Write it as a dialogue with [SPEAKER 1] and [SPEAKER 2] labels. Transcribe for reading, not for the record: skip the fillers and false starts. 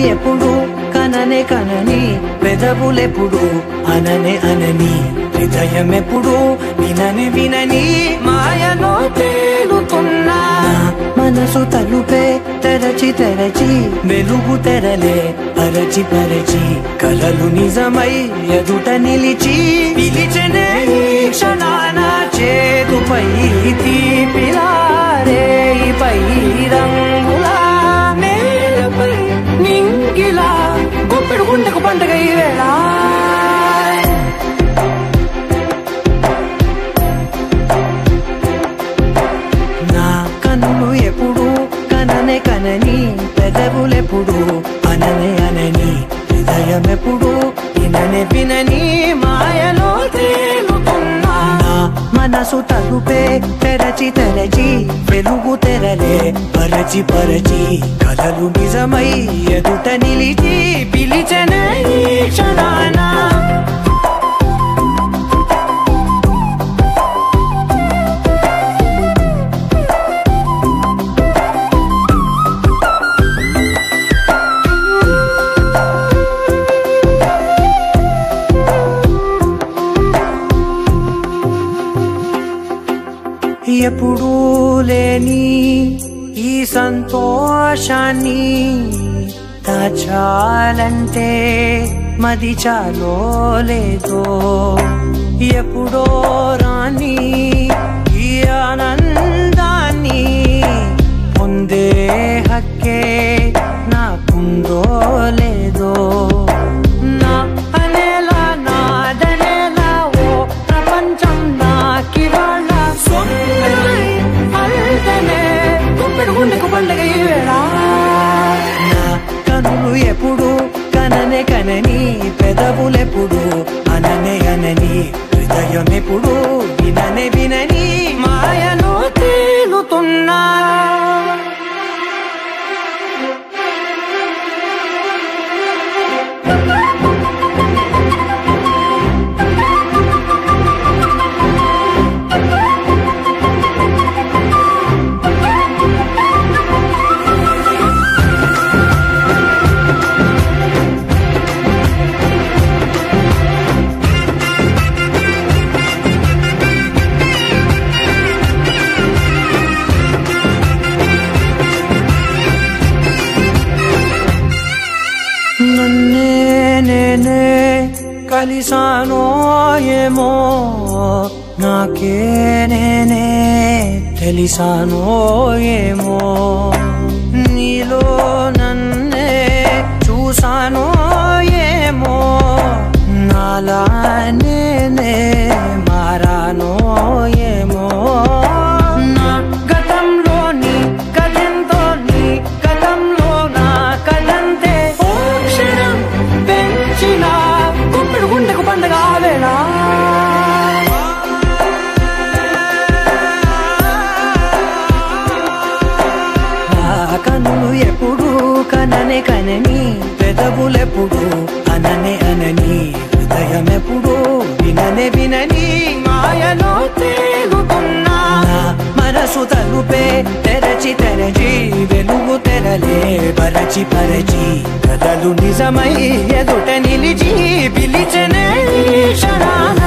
[SPEAKER 1] ఎప్పుడు కననే కనని పెదవులెప్పుడు అననే అనని హృదయం ఎప్పుడు వినని వినని మాయలో తేలుతున్నా మనసు తలుపే తెరచి తెరచి వెలుగు తెరలే పరచి పరచి కలలు నిజమై ఎదుట నిలిచి పిలిచెనే ఈ క్షణాన చేతుపై తీపిలారే పై రంగులా నేలపై నింగిలా గుప్పెడు గుండెకు పండగ ఈ వేళ నా కన్నులు ఎప్పుడు కననే కనని పెదవులెప్పుడు అననే అనని హృదయం ఎప్పుడు విననే వినని మాయలో తేలుతున్నా మనసు తలుపే తెరచి తెరచి వెలుగు తెరలే పరచి పరచి కలలు నిజమై ఎదుట నిలిచి పిలిచెనే ఈ క్షణాన ఎప్పుడూ లేని ఈ సంతోషాన్ని దాచాలంటే మది చాలో లేదో ఎప్పుడో రాని ఈ ఆనందాన్ని పొందే హక్కే నాకుందో లేదో నా అనేలా నాదనేలా ఓ ప్రపంచం నాకివాళ్ళ గుండెకు పండగ ఈ వేళ నా కనులు ఎప్పుడు కననే కనని పెదవులెప్పుడు అననే అనని హృదయం ఎప్పుడు విననే వినని మాయలో తేలుతున్నా నన్నే నేనే కలిసానో ఏమో నాకే నేనే తెలిసానో ఏమో నీలో నన్నే చూసానో ఏమో నాలా నేనే మారానో ఏమో నా గతంలోని కథంతో నీ గతంలో నా కథంతే గుండెకు పండగ వేళ కన్నులు ఎప్పుడు కననే కనని పెదవులెప్పుడు అననే అనని హృదయం ఎప్పుడు విననే వినని మాయలో తేలుతున్నా మనసు తలుపే తెరచి తెరచి వెలుగు తెరలే పరచి పరచి కథలు నిజమై ఎదుట నిలిచి పిలిచెనే ఈ క్షణాన